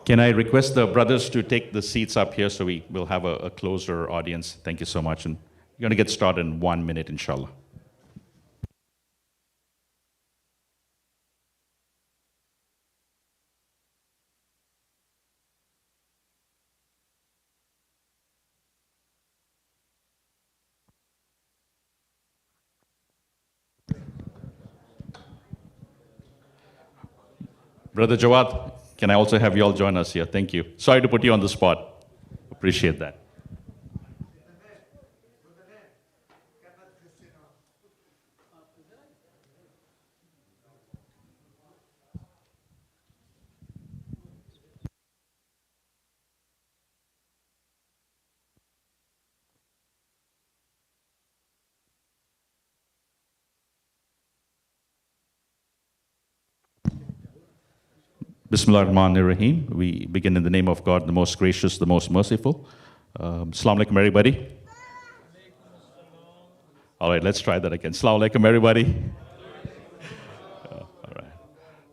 Can I request the brothers to take the seats up here so we will have a closer audience? Thank you so much. And we're going to get started in 1 minute, inshallah. Brother Jawad, can I also have you all join us here? Thank you. Sorry to put you on the spot. Appreciate that. Bismillah ar-Rahman ar-Rahim. We begin in the name of God, the most gracious, the most merciful. Assalamu alaikum, everybody. All right, let's try that again. Assalamu alaikum, everybody. All right.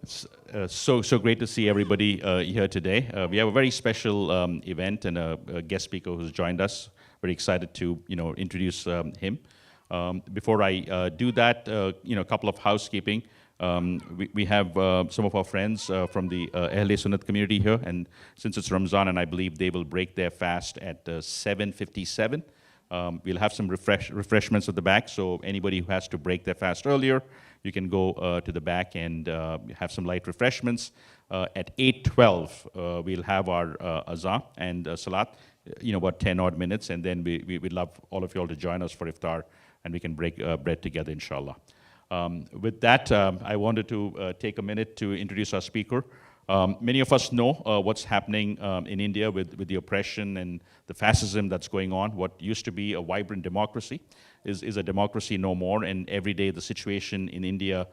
It's so great to see everybody here today. We have a very special event and a guest speaker who's joined us. Very excited to introduce him. Before I do that, a couple of housekeeping. We have some of our friends from the Ahle Sunnat community here, and since it's Ramzan, and I believe they will break their fast at 7:57. We'll have some refreshments at the back, so anybody who has to break their fast earlier, you can go to the back and have some light refreshments. At 8:12, we'll have our azan and salat, about 10 odd minutes, and then we'd love all of you all to join us for iftar, and we can break bread together, inshallah. With that, I wanted to take a minute to introduce our speaker. Many of us know what's happening in India with the oppression and the fascism that's going on. What used to be a vibrant democracy is a democracy no more, and every day the situation in India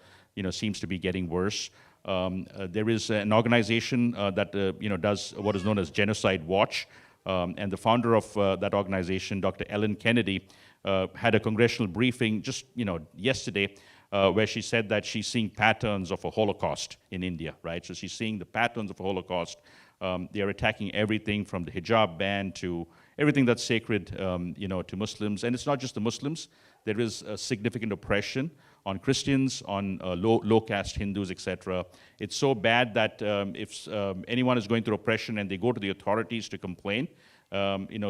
seems to be getting worse. There is an organization that does what is known as Genocide Watch, and the founder of that organization, Dr. Ellen Kennedy, had a congressional briefing just yesterday, where she said that she's seeing patterns of a Holocaust in India, right? So she's seeing the patterns of a Holocaust. They are attacking everything from the hijab ban to everything that's sacred, to Muslims. And it's not just the Muslims. There is a significant oppression on Christians, on low caste Hindus, etc. It's so bad that if anyone is going through oppression and they go to the authorities to complain,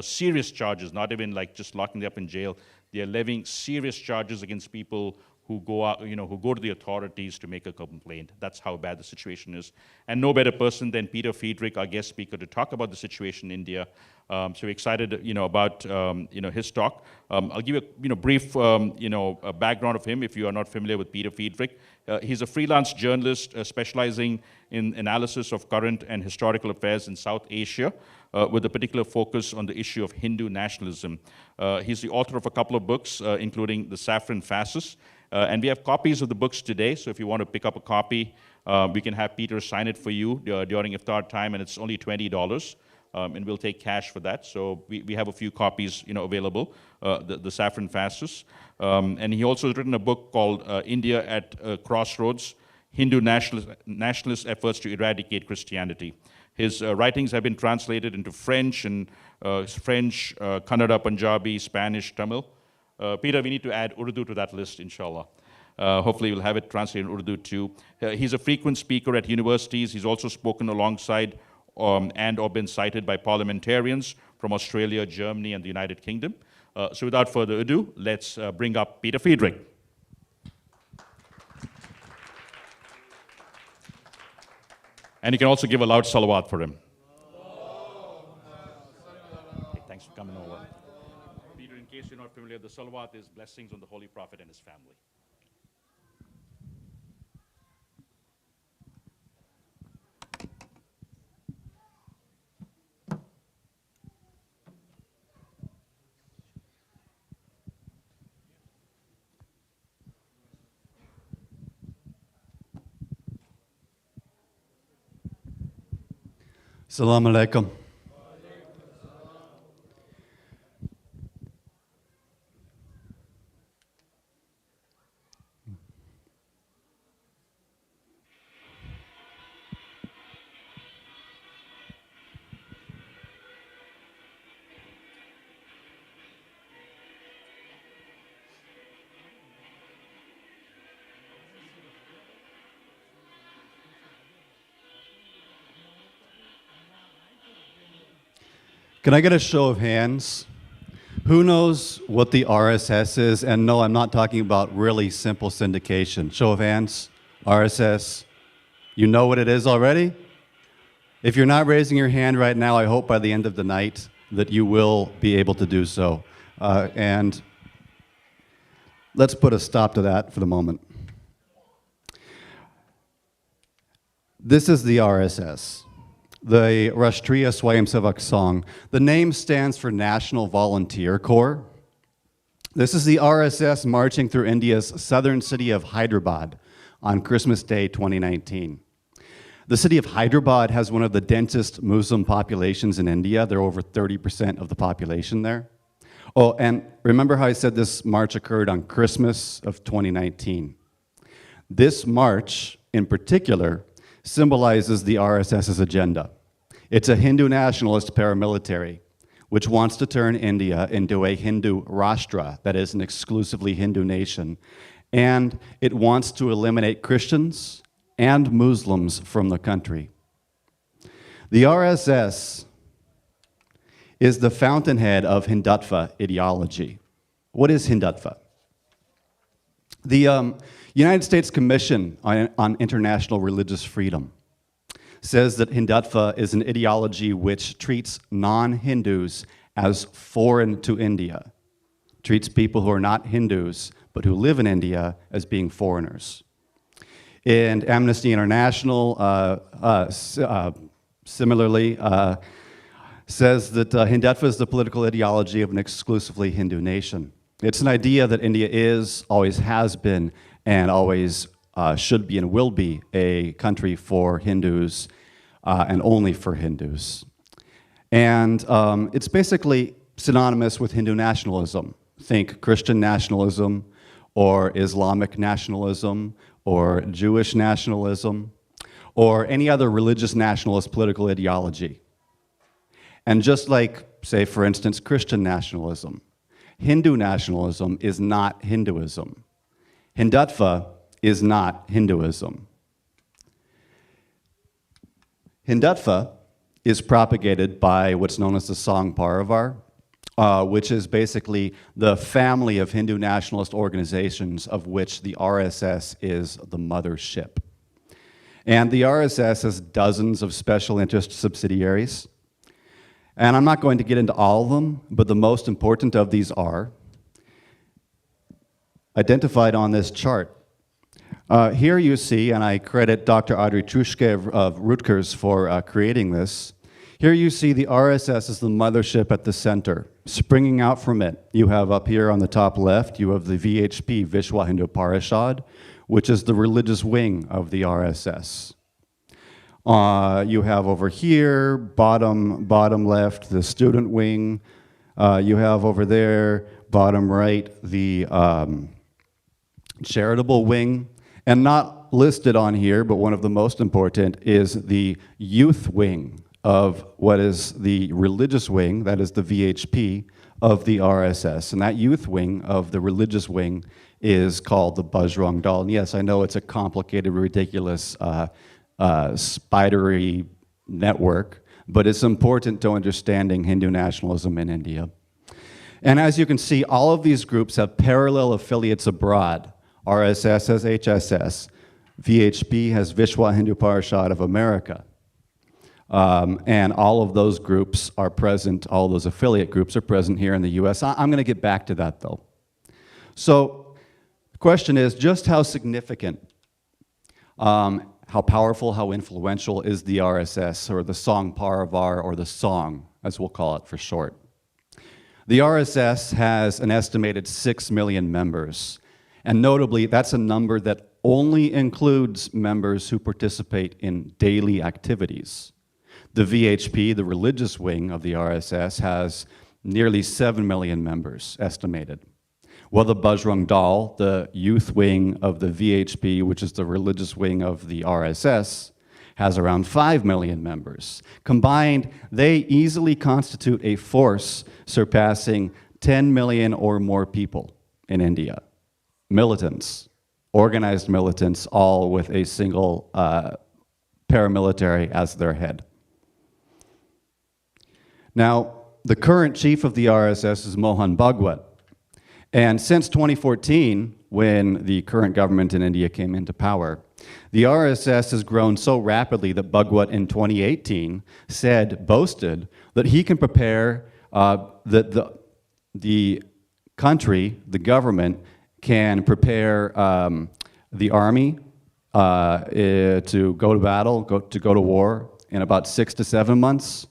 serious charges, not even like just locking them up in jail, they are levying serious charges against people who go out, who go to the authorities to make a complaint. That's how bad the situation is. And no better person than Peter Friedrich, our guest speaker, to talk about the situation in India. So we're excited, about his talk. I'll give you a brief, a background of him if you are not familiar with Peter Friedrich. He's a freelance journalist specializing in analysis of current and historical affairs in South Asia, with a particular focus on the issue of Hindu nationalism. He's the author of a couple of books, including The Saffron Fascists. And we have copies of the books today, so if you want to pick up a copy, we can have Peter sign it for you during iftar time, and it's only $20, and we'll take cash for that. So we have a few copies available, the Saffron Fascists. And he also has written a book called India at Crossroads, Hindu Nationalist Efforts to Eradicate Christianity. His writings have been translated into French, Kannada, Punjabi, Spanish, Tamil. Peter, we need to add Urdu to that list, inshallah. Hopefully we'll have it translated in Urdu too. He's a frequent speaker at universities. He's also spoken alongside and or been cited by parliamentarians from Australia, Germany, and the United Kingdom. So without further ado, let's bring up Peter Friedrich. And you can also give a loud salawat for him. Okay, thanks for coming over. Peter, in case you're not familiar, the salawat is blessings on the Holy Prophet and his family. Assalamu alaikum. Can I get a show of hands? Who knows what the RSS is? And no, I'm not talking about really simple syndication. Show of hands, RSS. You know what it is already? If you're not raising your hand right now, I hope by the end of the night that you will be able to do so. And let's put a stop to that for the moment. This is the RSS. The Rashtriya Swayamsevak Sangh. The name stands for National Volunteer Corps. This is the RSS marching through India's southern city of Hyderabad on Christmas Day 2019. The city of Hyderabad has one of the densest Muslim populations in India. They're over 30% of the population there. Oh, and remember how I said this march occurred on Christmas of 2019? This march, in particular, symbolizes the RSS's agenda. It's a Hindu nationalist paramilitary which wants to turn India into a Hindu Rashtra, that is, an exclusively Hindu nation, and it wants to eliminate Christians and Muslims from the country. The RSS is the fountainhead of Hindutva ideology. What is Hindutva? The United States Commission on International Religious Freedom says that Hindutva is an ideology which treats non-Hindus as foreign to India, treats people who are not Hindus but who live in India as being foreigners. And Amnesty International similarly says that Hindutva is the political ideology of an exclusively Hindu nation. It's an idea that India is, always has been, and always should be and will be a country for Hindus and only for Hindus. And it's basically synonymous with Hindu nationalism. Think Christian nationalism, or Islamic nationalism, or Jewish nationalism, or any other religious nationalist political ideology. And just like, say, for instance, Christian nationalism, Hindu nationalism is not Hinduism. Hindutva is not Hinduism. Hindutva is propagated by what's known as the Sangh Parivar, which is basically the family of Hindu nationalist organizations of which the RSS is the mothership. And the RSS has dozens of special interest subsidiaries. And I'm not going to get into all of them, but the most important of these are identified on this chart. Here you see, and I credit Dr. Audrey Truschke of Rutgers for creating this. Here you see the RSS as the mothership at the center. Springing out from it, you have up here on the top left, you have the VHP, Vishwa Hindu Parishad, which is the religious wing of the RSS. You have over here, bottom left, the student wing. You have over there, bottom right, the charitable wing. And not listed on here, but one of the most important, is the youth wing of what is the religious wing, that is the VHP, of the RSS. And that youth wing of the religious wing is called the Bajrang Dal. And yes, I know it's a complicated, ridiculous, spidery network, but it's important to understanding Hindu nationalism in India. And as you can see, all of these groups have parallel affiliates abroad. RSS has HSS, VHP has Vishwa Hindu Parishad of America. And all of those groups are present, all those affiliate groups are present here in the US. I'm going to get back to that though. So the question is just how significant, how powerful, how influential is the RSS or the Sangh Parivar or the Sangh, as we'll call it for short. The RSS has an estimated 6 million members. And notably, that's a number that only includes members who participate in daily activities. The VHP, the religious wing of the RSS, has nearly 7 million members estimated. While the Bajrang Dal, the youth wing of the VHP, which is the religious wing of the RSS, has around 5 million members. Combined, they easily constitute a force surpassing 10 million or more people in India. Militants, organized militants, all with a single paramilitary as their head. Now, the current chief of the RSS is Mohan Bhagwat. And since 2014, when the current government in India came into power, the RSS has grown so rapidly that Bhagwat in 2018 boasted that he can prepare, that the country, the government, can prepare the army to go to battle, to go to war in about 6 to 7 months.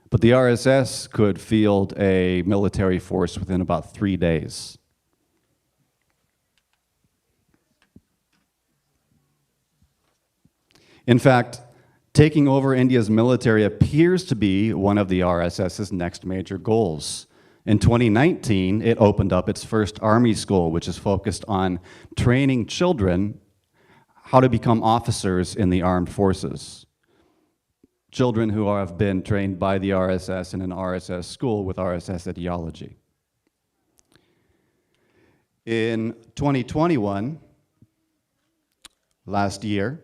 But the RSS could field a military force within about 3 days. In fact, taking over India's military appears to be one of the RSS's next major goals. In 2019, it opened up its first army school, which is focused on training children how to become officers in the armed forces. Children who have been trained by the RSS in an RSS school with RSS ideology. In 2021, last year,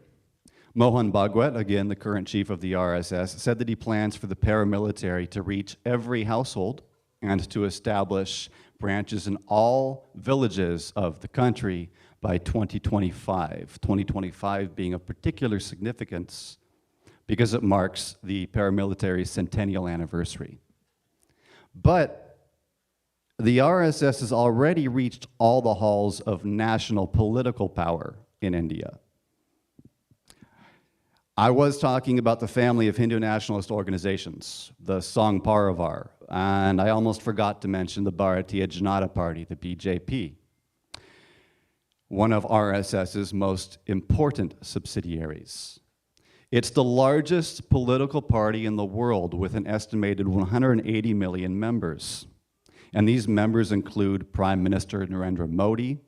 Mohan Bhagwat, again the current chief of the RSS, said that he plans for the paramilitary to reach every household and to establish branches in all villages of the country by 2025. 2025 being of particular significance because it marks the paramilitary's centennial anniversary. But the RSS has already reached all the halls of national political power in India. I was talking about the family of Hindu nationalist organizations, the Sangh Parivar, and I almost forgot to mention the Bharatiya Janata Party, the BJP, one of RSS's most important subsidiaries. It's the largest political party in the world with an estimated 180 million members. And these members include Prime Minister Narendra Modi,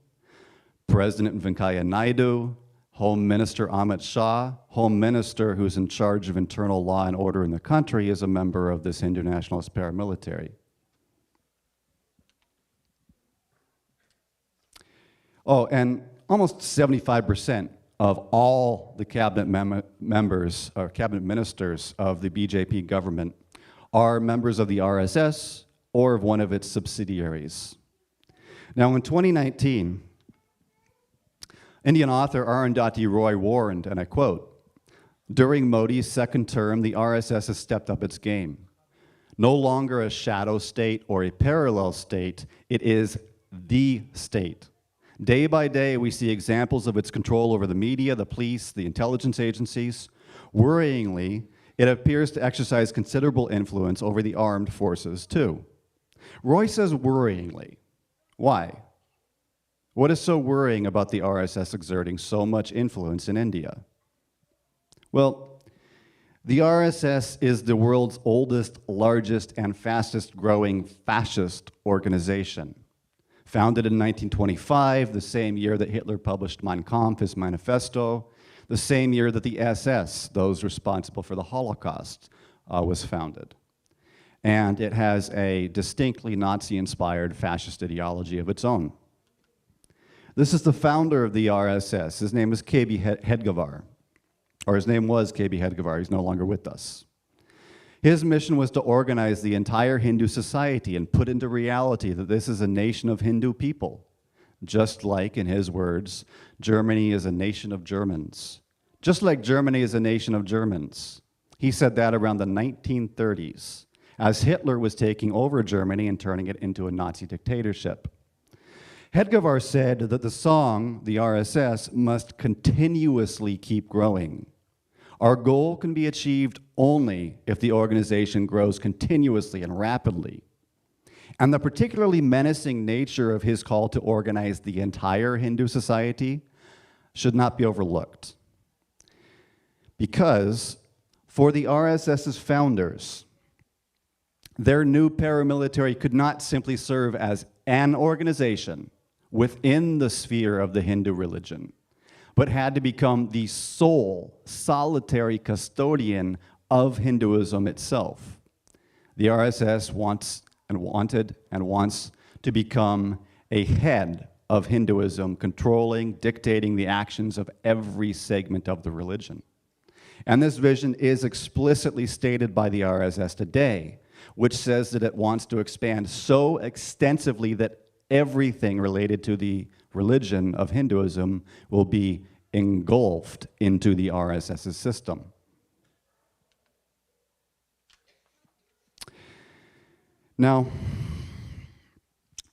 President Venkaiah Naidu, Home Minister Amit Shah, Home Minister who's in charge of internal law and order in the country, is a member of this Hindu nationalist paramilitary. Oh, and almost 75% of all the cabinet members or cabinet ministers of the BJP government are members of the RSS or of one of its subsidiaries. Now, in 2019, Indian author Arundhati Roy warned, and I quote, "During Modi's second term, the RSS has stepped up its game. No longer a shadow state or a parallel state, it is the state. Day by day, we see examples of its control over the media, the police, the intelligence agencies. Worryingly, it appears to exercise considerable influence over the armed forces, too." Roy says worryingly. Why? What is so worrying about the RSS exerting so much influence in India? Well, the RSS is the world's oldest, largest, and fastest growing fascist organization. Founded in 1925, the same year that Hitler published Mein Kampf, his manifesto, the same year that the SS, those responsible for the Holocaust, was founded. And it has a distinctly Nazi-inspired fascist ideology of its own. This is the founder of the RSS. His name is KB Hedgavar, or his name was KB Hedgavar. He's no longer with us. His mission was to organize the entire Hindu society and put into reality that this is a nation of Hindu people, just like, in his words, Germany is a nation of Germans. Just like Germany is a nation of Germans. He said that around the 1930s, as Hitler was taking over Germany and turning it into a Nazi dictatorship. Hedgavar said that the song, the RSS, must continuously keep growing. Our goal can be achieved only if the organization grows continuously and rapidly. And the particularly menacing nature of his call to organize the entire Hindu society should not be overlooked. Because for the RSS's founders, their new paramilitary could not simply serve as an organization within the sphere of the Hindu religion, but had to become the sole, solitary custodian of Hinduism itself. The RSS wants and wanted and wants to become a head of Hinduism, controlling, dictating the actions of every segment of the religion. And this vision is explicitly stated by the RSS today, which says that it wants to expand so extensively that everything related to the religion of Hinduism will be engulfed into the RSS's system. Now,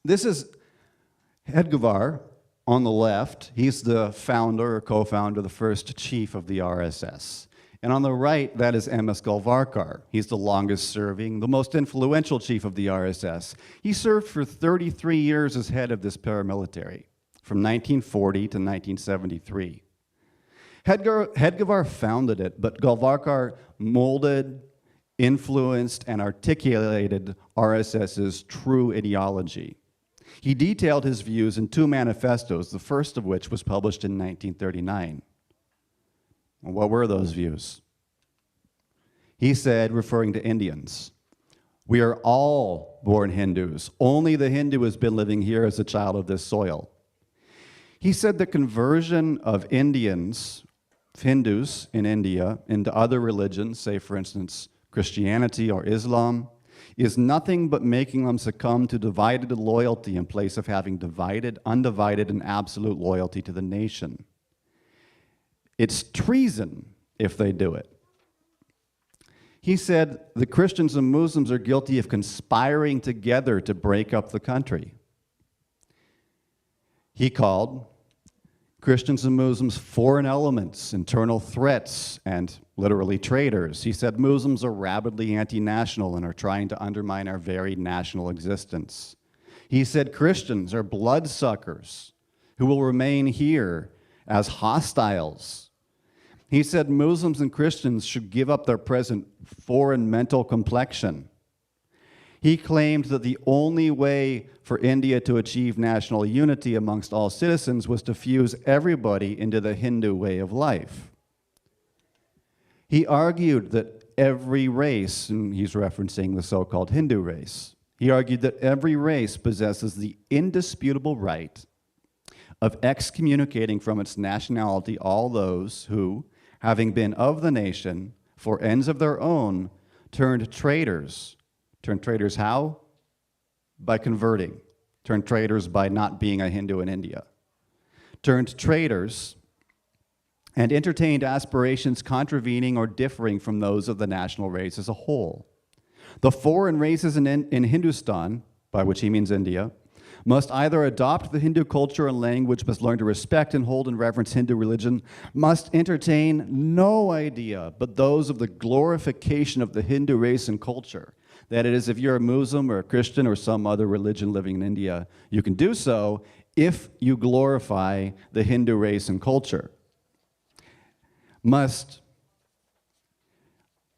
this is Hedgvar on the left. He's the founder or co-founder, the first chief of the RSS. And on the right, that is M.S. Golvarkar. He's the longest serving, the most influential chief of the RSS. He served for 33 years as head of this paramilitary, from 1940 to 1973. Hedgvar founded it, but Golvarkar molded, influenced, and articulated RSS's true ideology. He detailed his views in two manifestos, the first of which was published in 1939. What were those views? He said, referring to Indians, "We are all born Hindus. Only the Hindu has been living here as a child of this soil." He said the conversion of Hindus in India into other religions, say for instance Christianity or Islam, is nothing but making them succumb to divided loyalty in place of having undivided and absolute loyalty to the nation. It's treason if they do it. He said the Christians and Muslims are guilty of conspiring together to break up the country. He called Christians and Muslims foreign elements, internal threats, and literally traitors. He said Muslims are rabidly anti-national and are trying to undermine our very national existence. He said Christians are bloodsuckers who will remain here as hostiles. He said Muslims and Christians should give up their present foreign mental complexion. He claimed that the only way for India to achieve national unity amongst all citizens was to fuse everybody into the Hindu way of life. He argued that every race, and he's referencing the so-called Hindu race, he argued that every race possesses the indisputable right of excommunicating from its nationality all those who, having been of the nation for ends of their own, turned traitors. Turned traitors how? By converting. Turned traitors by not being a Hindu in India. Turned traitors and entertained aspirations contravening or differing from those of the national race as a whole. The foreign races in Hindustan, by which he means India, must either adopt the Hindu culture and language, must learn to respect and hold in reverence Hindu religion, must entertain no idea but those of the glorification of the Hindu race and culture. That is, if you're a Muslim or a Christian or some other religion living in India, you can do so if you glorify the Hindu race and culture. Must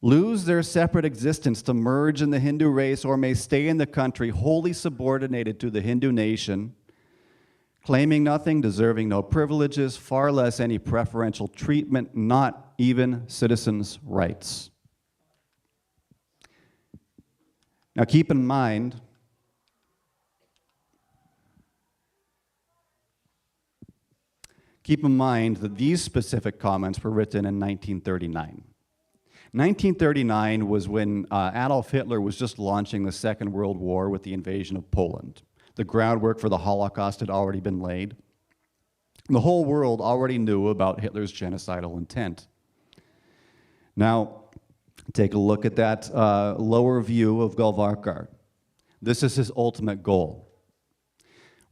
lose their separate existence to merge in the Hindu race, or may stay in the country wholly subordinated to the Hindu nation, claiming nothing, deserving no privileges, far less any preferential treatment, not even citizens' rights. Now keep in mind that these specific comments were written in 1939. 1939 was when Adolf Hitler was just launching the Second World War with the invasion of Poland. The groundwork for the Holocaust had already been laid. The whole world already knew about Hitler's genocidal intent. Now, take a look at that lower view of Golvarkar. This is his ultimate goal.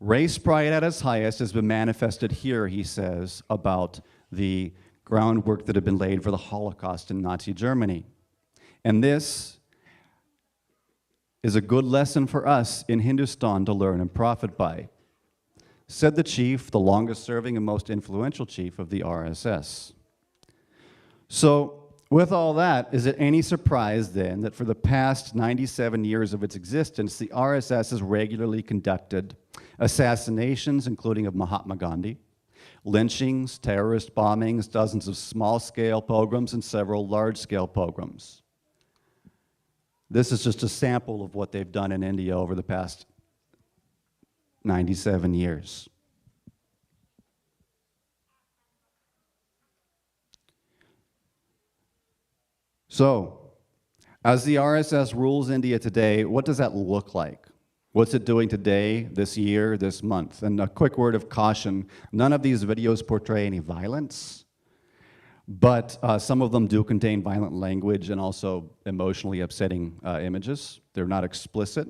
Race pride at its highest has been manifested here, he says, about the groundwork that had been laid for the Holocaust in Nazi Germany. And this is a good lesson for us in Hindustan to learn and profit by, said the chief, the longest serving and most influential chief of the RSS. So, with all that, is it any surprise then that for the past 97 years of its existence, the RSS has regularly conducted assassinations, including of Mahatma Gandhi, lynchings, terrorist bombings, dozens of small-scale pogroms, and several large-scale pogroms. This is just a sample of what they've done in India over the past 97 years. So, As the RSS rules India today, what does that look like? What's it doing today, this year, this month? And a quick word of caution, none of these videos portray any violence, but some of them do contain violent language and also emotionally upsetting images. They're not explicit.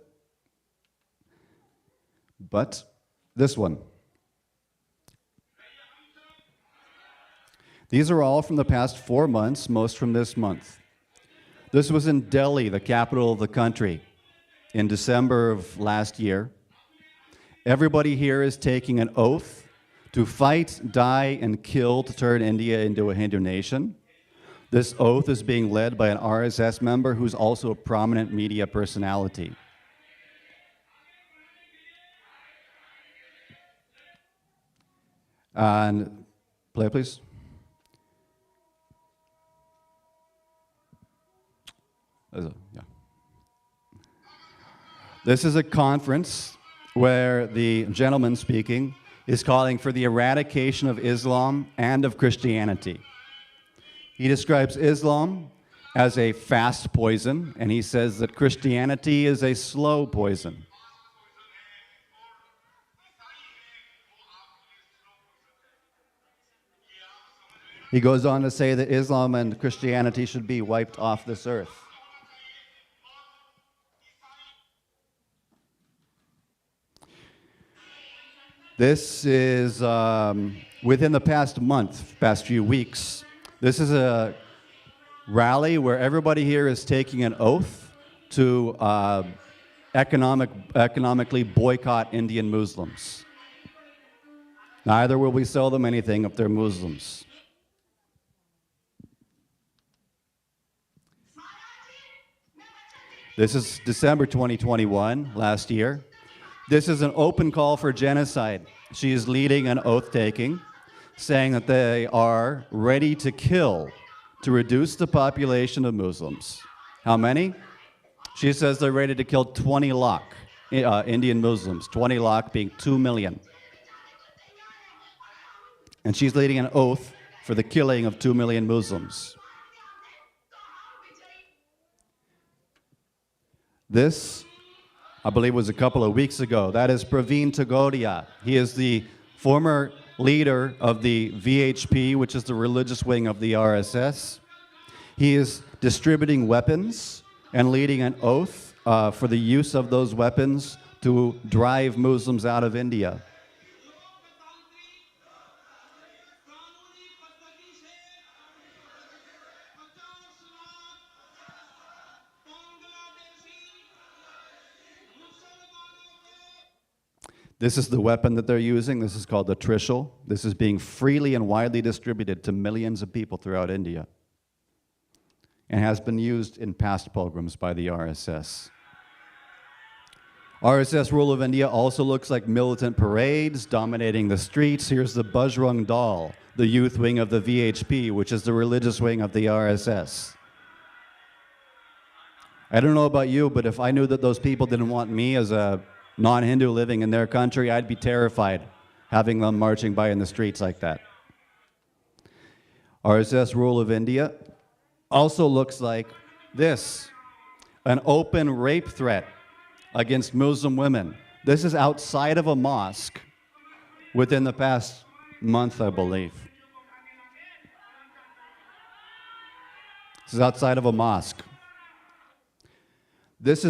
But this one. These are all from the past 4 months, most from this month. This was in Delhi, the capital of the country, in December of last year. Everybody here is taking an oath to fight, die, and kill to turn India into a Hindu nation. This oath is being led by an RSS member who's also a prominent media personality. And play, please. Yeah. This is a conference where the gentleman speaking is calling for the eradication of Islam and of Christianity. He describes Islam as a fast poison, and he says that Christianity is a slow poison. He goes on to say that Islam and Christianity should be wiped off this earth. This is within the past month, past few weeks. This is a rally where everybody here is taking an oath to economically boycott Indian Muslims. Neither will we sell them anything if they're Muslims. This is December 2021, last year. This is an open call for genocide. She is leading an oath-taking, saying that they are ready to kill to reduce the population of Muslims. How many? She says they're ready to kill 20 lakh Indian Muslims, 20 lakh being 2 million. And she's leading an oath for the killing of 2 million Muslims. This, I believe, was a couple of weeks ago. That is Praveen Togodia. He is the former leader of the VHP, which is the religious wing of the RSS. He is distributing weapons and leading an oath for the use of those weapons to drive Muslims out of India. This is the weapon that they're using. This is called the Trishul. This is being freely and widely distributed to millions of people throughout India and has been used in past pogroms by the RSS. RSS rule of India also looks like militant parades dominating the streets. Here's the Bajrang Dal, the youth wing of the VHP, which is the religious wing of the RSS. I don't know about you, but if I knew that those people didn't want me as a non-Hindu living in their country, I'd be terrified having them marching by in the streets like that. RSS rule of India also looks like this, an open rape threat against Muslim women. This is outside of a mosque within the past month, I believe. This is outside of a mosque. This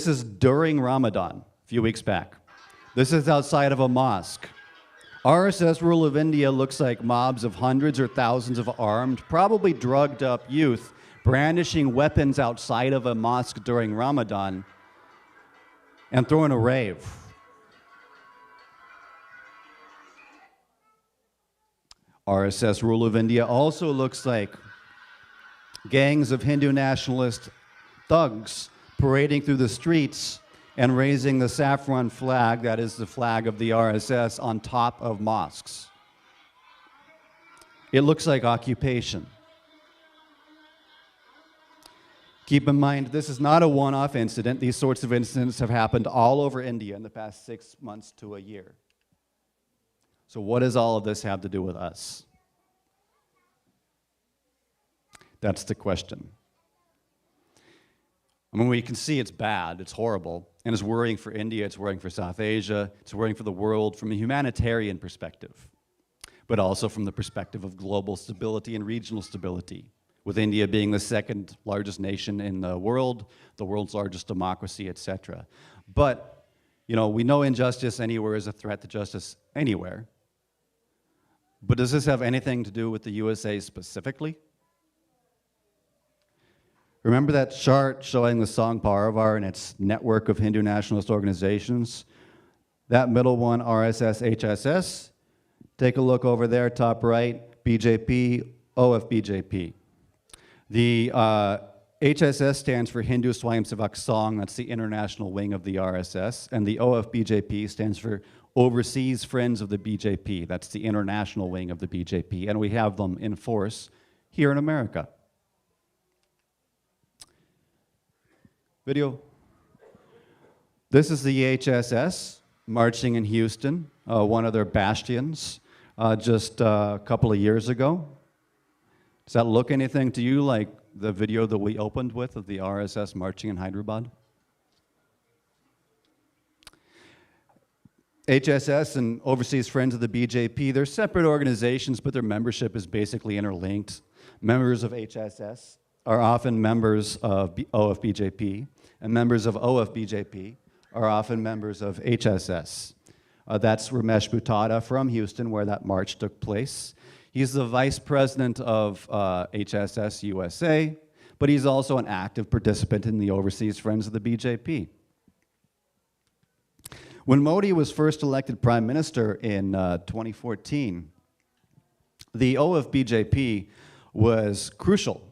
is during Ramadan, a few weeks back. This is outside of a mosque. RSS rule of India looks like mobs of hundreds or thousands of armed, probably drugged up youth brandishing weapons outside of a mosque during Ramadan and throwing a rave. RSS rule of India also looks like gangs of Hindu nationalist thugs parading through the streets and raising the saffron flag, that is the flag of the RSS, on top of mosques. It looks like occupation. Keep in mind, this is not a one-off incident. These sorts of incidents have happened all over India in the past 6 months to a year. So what does all of this have to do with us? That's the question. I mean, we can see it's bad, it's horrible, and it's worrying for India, it's worrying for South Asia, it's worrying for the world from a humanitarian perspective, but also from the perspective of global stability and regional stability, with India being the second largest nation in the world's largest democracy, etc. But, you know, we know injustice anywhere is a threat to justice anywhere. But does this have anything to do with the USA specifically? Remember that chart showing the Sangh Parivar and its network of Hindu nationalist organizations? That middle one, RSS, HSS. Take a look over there, top right, BJP, OFBJP. The HSS stands for Hindu Swayamsevak Sangh, that's the international wing of the RSS, and the OFBJP stands for Overseas Friends of the BJP, that's the international wing of the BJP, and we have them in force here in America. Video. This is the HSS marching in Houston, one of their bastions, just a couple of years ago. Does that look anything to you like the video that we opened with of the RSS marching in Hyderabad? HSS and Overseas Friends of the BJP, they're separate organizations, but their membership is basically interlinked. Members of HSS are often members of OFBJP, and members of OFBJP are often members of HSS. That's Ramesh Buttada from Houston, where that march took place. He's the vice president of HSS USA, but he's also an active participant in the Overseas Friends of the BJP. When Modi was first elected prime minister in 2014, the OFBJP was crucial.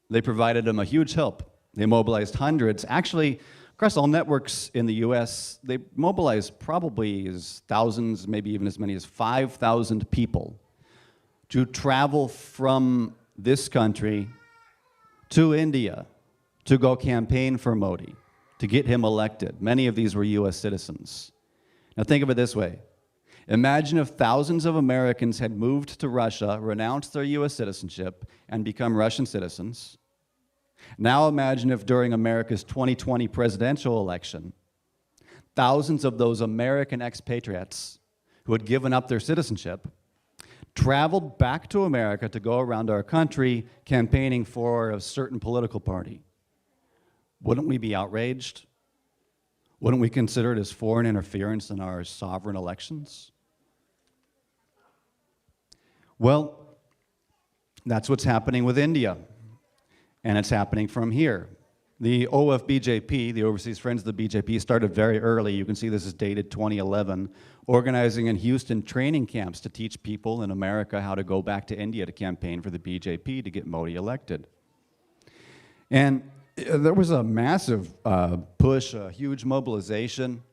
They provided him a huge help. They mobilized hundreds, actually, across all networks in the US, they mobilized probably thousands, maybe even as many as 5,000 people to travel from this country to India to go campaign for Modi, to get him elected. Many of these were US citizens. Now think of it this way. Imagine if thousands of Americans had moved to Russia, renounced their US citizenship, and become Russian citizens. Now imagine if during America's 2020 presidential election, thousands of those American expatriates who had given up their citizenship traveled back to America to go around our country campaigning for a certain political party. Wouldn't we be outraged? Wouldn't we consider it as foreign interference in our sovereign elections? Well, that's what's happening with India. And it's happening from here. The OFBJP, the Overseas Friends of the BJP, started very early. You can see this is dated 2011, organizing in Houston training camps to teach people in America how to go back to India to campaign for the BJP to get Modi elected. And there was a massive push, a huge mobilization.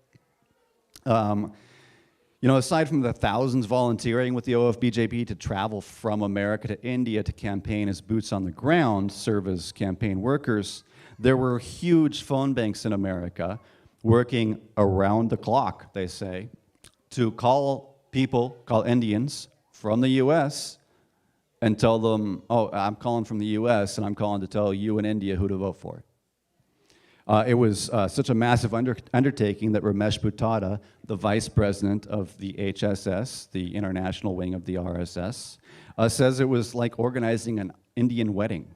You know, aside from the thousands volunteering with the OFBJP to travel from America to India to campaign as boots on the ground, serve as campaign workers, there were huge phone banks in America working around the clock, they say, to call people, call Indians from the US and tell them, oh, I'm calling from the US and I'm calling to tell you in India who to vote for. It was such a massive undertaking that Ramesh Buttada, the vice president of the HSS, the international wing of the RSS, says it was like organizing an Indian wedding.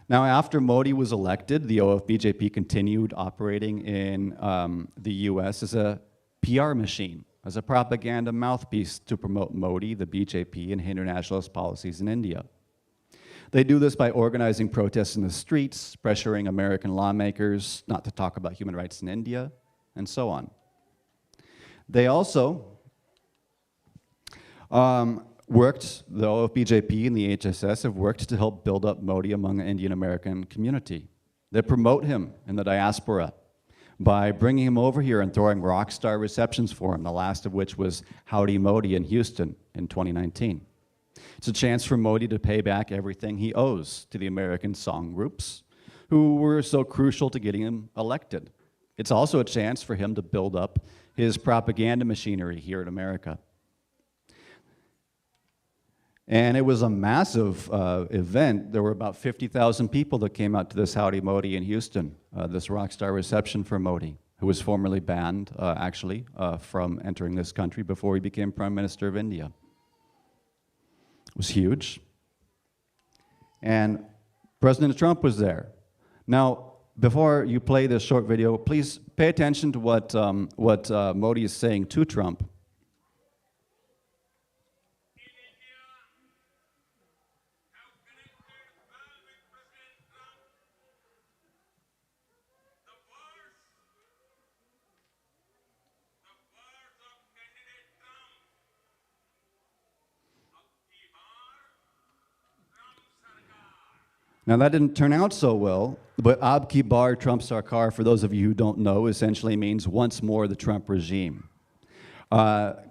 Now, after Modi was elected, the OFBJP continued operating in the US as a PR machine, as a propaganda mouthpiece to promote Modi, the BJP, and Hindu nationalist policies in India. They do this by organizing protests in the streets, pressuring American lawmakers not to talk about human rights in India, and so on. They also worked, the OFBJP and the HSS have worked to help build up Modi among the Indian American community. They promote him in the diaspora by bringing him over here and throwing rock star receptions for him, the last of which was Howdy Modi in Houston in 2019. It's a chance for Modi to pay back everything he owes to the American song groups who were so crucial to getting him elected. It's also a chance for him to build up his propaganda machinery here in America. And it was a massive event. There were about 50,000 people that came out to this Howdy Modi in Houston, this rock star reception for Modi, who was formerly banned, actually, from entering this country before he became Prime Minister of India. It was huge. And President Trump was there. Now, before you play this short video, please pay attention to what Modi is saying to Trump. Now, that didn't turn out so well, but Ab ki bar Trump Sarkar, for those of you who don't know, essentially means once more the Trump regime.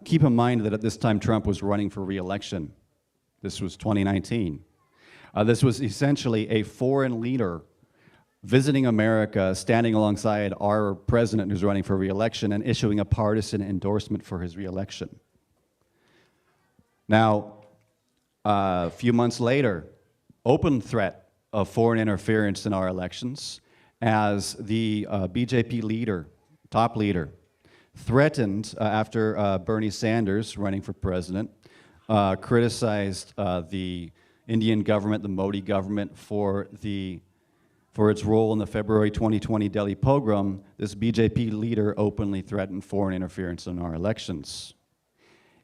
Keep in mind that at this time Trump was running for re-election. This was 2019. This was essentially a foreign leader visiting America, standing alongside our president who's running for re-election and issuing a partisan endorsement for his re-election. Now, a few months later, open threat of foreign interference in our elections as the BJP leader, top leader, threatened after Bernie Sanders, running for president, criticized the Indian government, the Modi government, for its role in the February 2020 Delhi pogrom. This BJP leader openly threatened foreign interference in our elections.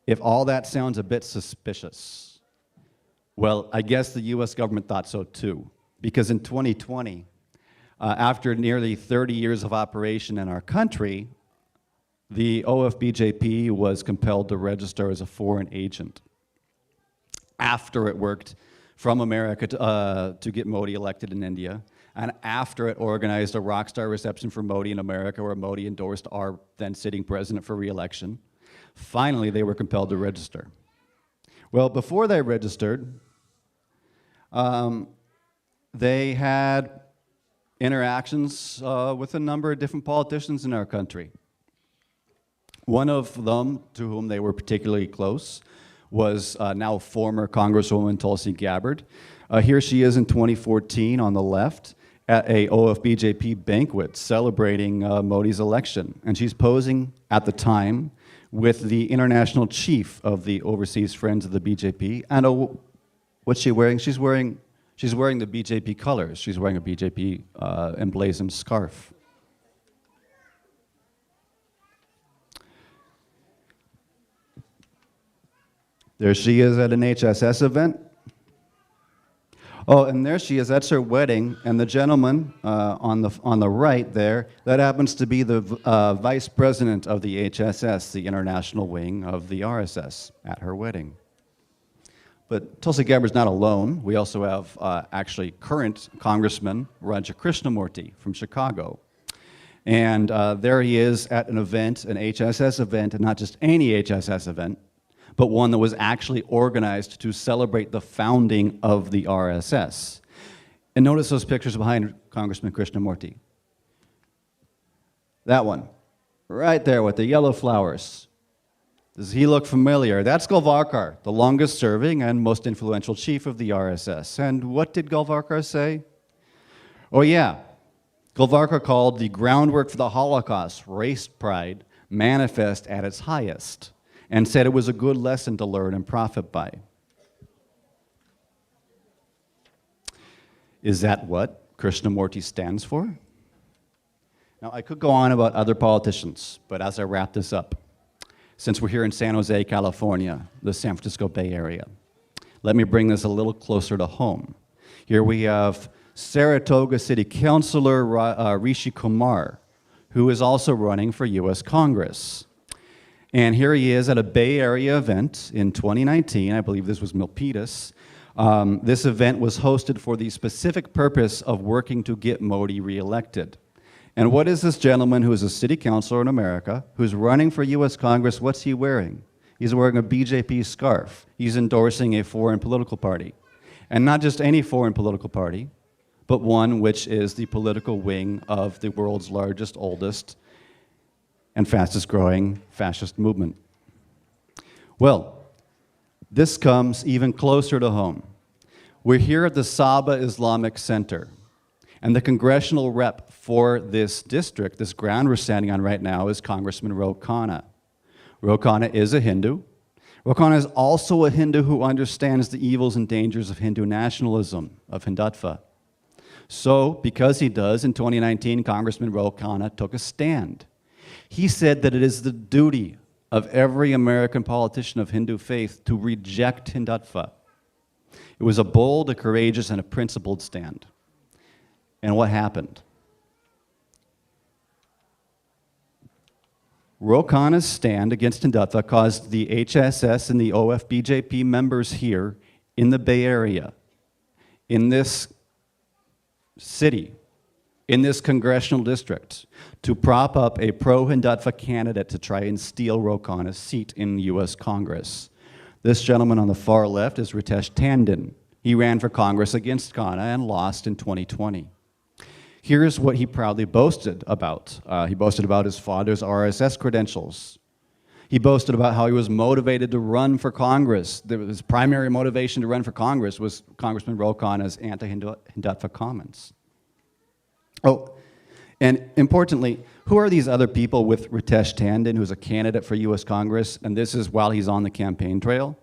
If all that sounds a bit suspicious, well, I guess the US government thought so too. Because in 2020, after nearly 30 years of operation in our country, the OFBJP was compelled to register as a foreign agent after it worked from America to get Modi elected in India, and after it organized a rock star reception for Modi in America where Modi endorsed our then sitting president for re-election. Finally, they were compelled to register. Well, before they registered, they had interactions with a number of different politicians in our country. One of them, to whom they were particularly close, was now former Congresswoman Tulsi Gabbard. Here she is in 2014 on the left at a OFBJP banquet celebrating Modi's election. And she's posing at the time with the international chief of the Overseas Friends of the BJP. And what's she wearing? She's wearing the BJP colors. She's wearing a BJP emblazoned scarf. There she is at an HSS event. Oh, and there she is, that's her wedding, and the gentleman on the right there, that happens to be the vice president of the HSS, the international wing of the RSS, at her wedding. But Tulsi Gabbard's not alone. We also have actually current Congressman Raja Krishnamurti from Chicago. And there he is at an event, an HSS event, and not just any HSS event, but one that was actually organized to celebrate the founding of the RSS. And notice those pictures behind Congressman Krishnamurti. That one, right there with the yellow flowers. Does he look familiar? That's Golvarkar, the longest serving and most influential chief of the RSS. And what did Golvarkar say? Oh yeah, Golvarkar called the groundwork for the Holocaust, race pride, manifest at its highest, and said it was a good lesson to learn and profit by. Is that what Krishnamurti stands for? Now, I could go on about other politicians, but as I wrap this up, since we're here in San Jose, California, the San Francisco Bay Area, let me bring this a little closer to home. Here we have Saratoga City Councilor Rishi Kumar, who is also running for US Congress. And here he is at a Bay Area event in 2019, I believe this was Milpitas. This event was hosted for the specific purpose of working to get Modi reelected. And what is this gentleman who is a city councilor in America, who's running for US Congress, what's he wearing? He's wearing a BJP scarf. He's endorsing a foreign political party. And not just any foreign political party, but one which is the political wing of the world's largest, oldest, and fastest growing fascist movement. Well, This comes even closer to home. We're here at the SABA Islamic Center, and the congressional rep for this district, this ground we're standing on right now, is Congressman Ro Khanna. Ro Khanna is a Hindu. Ro Khanna is also a Hindu who understands the evils and dangers of Hindu nationalism, of Hindutva. So, because he does, in 2019, Congressman Ro Khanna took a stand. He said that it is the duty of every American politician of Hindu faith to reject Hindutva. It was a bold, a courageous, and a principled stand. And what happened? Ro Khanna's stand against Hindutva caused the HSS and the OFBJP members here in the Bay Area, in this city, in this congressional district, to prop up a pro-Hindutva candidate to try and steal Ro Khanna's seat in the US Congress. This gentleman on the far left is Ritesh Tandon. He ran for Congress against Khanna and lost in 2020. Here's what he proudly boasted about. He boasted about his father's RSS credentials. He boasted about how he was motivated to run for Congress. His primary motivation to run for Congress was Congressman Ro Khanna's anti-Hindutva comments. Oh, and importantly, who are these other people with Ritesh Tandon, who's a candidate for US Congress? And this is while he's on the campaign trail.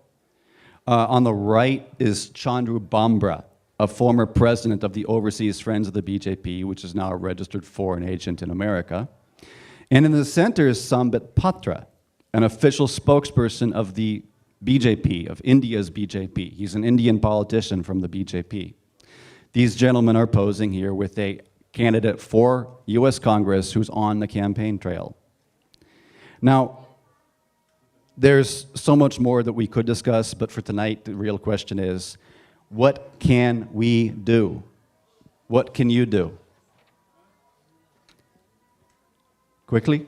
On the right is Chandru Bamra, a former president of the Overseas Friends of the BJP, which is now a registered foreign agent in America. And in the center is Sambit Patra, an official spokesperson of the BJP, of India's BJP. He's an Indian politician from the BJP. These gentlemen are posing here with a candidate for US Congress who's on the campaign trail. Now, there's so much more that we could discuss, but for tonight, the real question is, what can we do? What can you do? Quickly,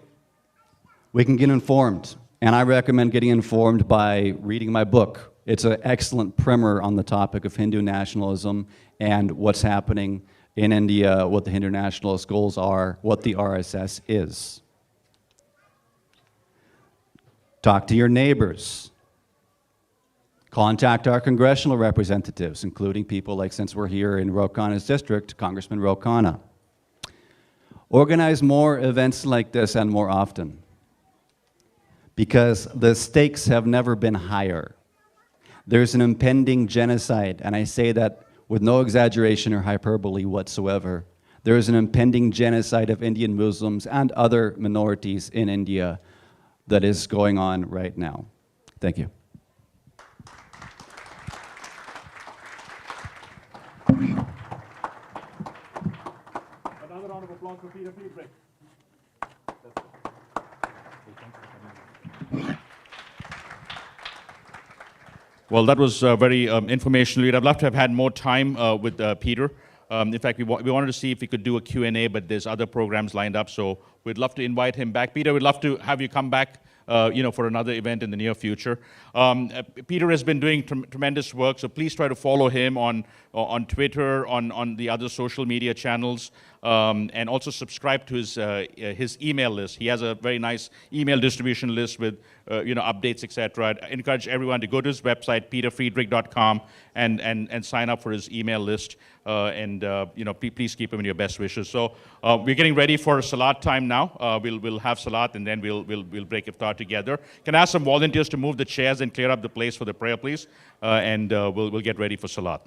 we can get informed, and I recommend getting informed by reading my book. It's an excellent primer on the topic of Hindu nationalism and what's happening in India, what the Hindu nationalist goals are, what the RSS is. Talk to your neighbors. Contact our congressional representatives, including people like, since we're here in Ro Khanna's district, Congressman Ro Khanna. Organize more events like this and more often, because the stakes have never been higher. There's an impending genocide, and I say that with no exaggeration or hyperbole whatsoever. There is an impending genocide of Indian Muslims and other minorities in India that is going on right now. Thank you. Another round of applause for Peter Friedrich. Well, that was very informational. I'd love to have had more time with Peter. In fact, we wanted to see if we could do a Q&A, but there's other programs lined up, so we'd love to invite him back. Peter, we'd love to have you come back for another event in the near future. Peter has been doing tremendous work, so please try to follow him on Twitter, on the other social media channels, and also subscribe to his email list. He has a very nice email distribution list with updates, etc. I'd encourage everyone to go to his website, peterfriedrich.com, and sign up for his email list. Please keep him in your best wishes. So we're getting ready for Salat time now. We'll have Salat, and then we'll break iftar together. Can I ask some volunteers to move the chairs and clear up the place for the prayer, please? We'll get ready for Salat.